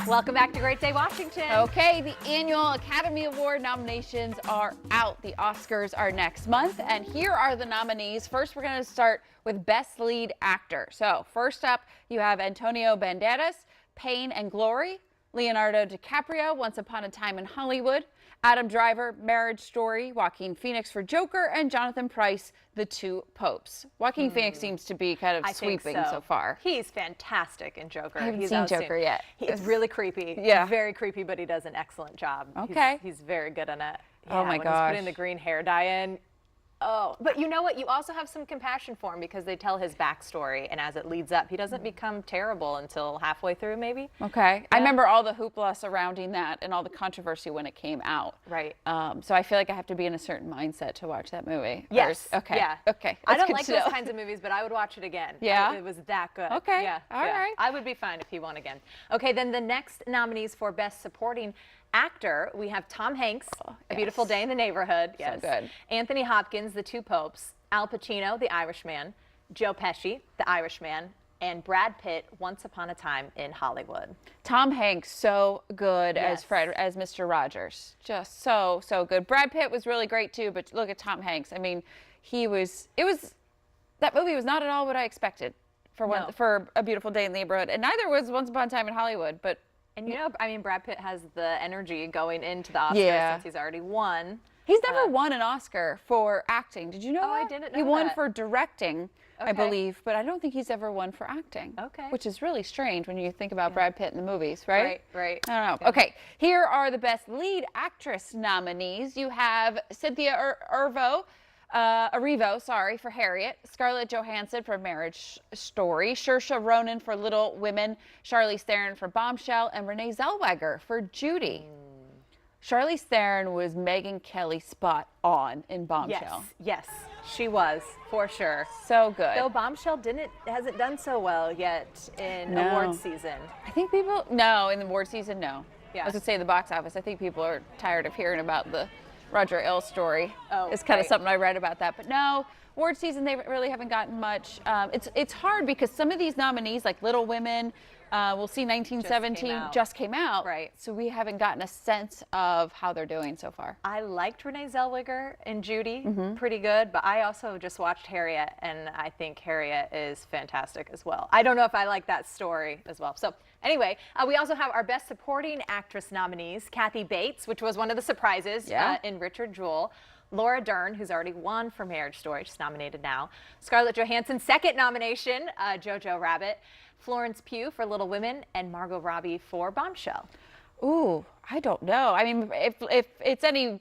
Welcome back to Great Day Washington. Okay, the annual Academy Award nominations are out. The Oscars are next month, and here are the nominees. First, we're going to start with Best Lead Actor. So, first up, you have Antonio Banderas, Pain and Glory, Leonardo DiCaprio, Once Upon a Time in Hollywood, Adam Driver, Marriage Story, Joaquin Phoenix for Joker, and Jonathan Pryce, The Two Popes. Joaquin Phoenix seems to be kind of sweeping so far. He's fantastic in Joker. I haven't seen Joker yet. He's really creepy. Yeah. Very creepy, but he does an excellent job. Okay. He's very good in it. Oh my when gosh. he's putting the green hair dye in. Oh, but you know what? You also have some compassion for him because they tell his backstory, and as it leads up, he doesn't become terrible until halfway through, maybe. Okay. Yeah. I remember all the hoopla surrounding that and all the controversy when it came out. Right. So I feel like I have to be in a certain mindset to watch that movie. Yes. Okay. Yeah. Okay. I don't like those kinds of movies, but I would watch it again. Yeah. It was that good. Okay. Yeah. All right. I would be fine if he won again. Okay, then the next nominees for Best Supporting Actor, we have Tom Hanks, A Beautiful Day in the Neighborhood. Yes. So good. Anthony Hopkins, The Two Popes, Al Pacino, The Irishman, Joe Pesci, The Irishman, and Brad Pitt, Once Upon a Time in Hollywood. Tom Hanks, so good as Mr. Rogers. Just so good. Brad Pitt was really great too, but look at Tom Hanks. I mean, that movie was not at all what I expected for A Beautiful Day in the Neighborhood, and neither was Once Upon a Time in Hollywood, but and you know, I mean, Brad Pitt has the energy going into the Oscars since he's already won. He's never won an Oscar for acting. Did you know that? I didn't know He won that. for directing, I believe, but I don't think he's ever won for acting. Okay. Which is really strange when you think about Brad Pitt in the movies, right? Right. I don't know. Yeah. Okay, here are the Best Lead Actress nominees. You have Cynthia Erivo, for Harriet, Scarlett Johansson for Marriage Story, Saoirse Ronan for Little Women, Charlize Theron for Bombshell, and Renee Zellweger for Judy. Charlize Theron was Megyn Kelly spot on in Bombshell. Yes, she was, for sure. So good. Though Bombshell hasn't done so well yet in award season. I think in the award season, no. Yeah. I was going to say the box office. I think people are tired of hearing about the Roger Ailes story. Oh, it's kind of something I read about that. But no, award season, they really haven't gotten much. It's hard because some of these nominees, like Little Women, we'll see 1917 just came out. Right. So we haven't gotten a sense of how they're doing so far. I liked Renee Zellweger and Judy pretty good, but I also just watched Harriet, and I think Harriet is fantastic as well. I don't know if I like that story as well. So anyway, we also have our Best Supporting Actress nominees, Kathy Bates, which was one of the surprises in Richard Jewell. Laura Dern, who's already won for Marriage Story, she's nominated now. Scarlett Johansson's second nomination, Jojo Rabbit. Florence Pugh for Little Women, and Margot Robbie for Bombshell. Ooh, I don't know. I mean, if it's any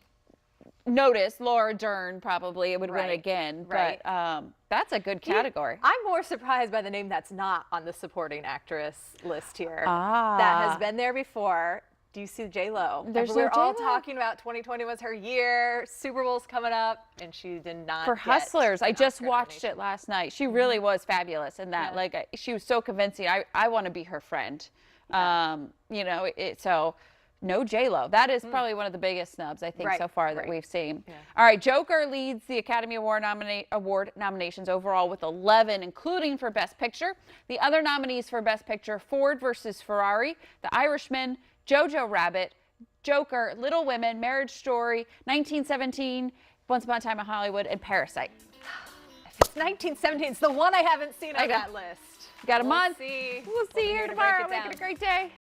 notice, Laura Dern probably would win again. Right. But that's a good category. I'm more surprised by the name that's not on the supporting actress list here. That has been there before. Do you see J-Lo? We're all talking about 2020 was her year. Super Bowl's coming up, and she did not For get Hustlers, I just Oscar watched it last night. She really was fabulous in that. Like, she was so convincing. I want to be her friend. You know, so no J-Lo. That is probably one of the biggest snubs, I think, so far that we've seen. Yeah. All right, Joker leads the Academy Award nominations overall with 11, including for Best Picture. The other nominees for Best Picture, Ford versus Ferrari, The Irishman, Jojo Rabbit, Joker, Little Women, Marriage Story, 1917, Once Upon a Time in Hollywood, and Parasite. If it's 1917, it's the one I haven't seen on that list. Got a month. See. We'll see you here tomorrow. Make it a great day.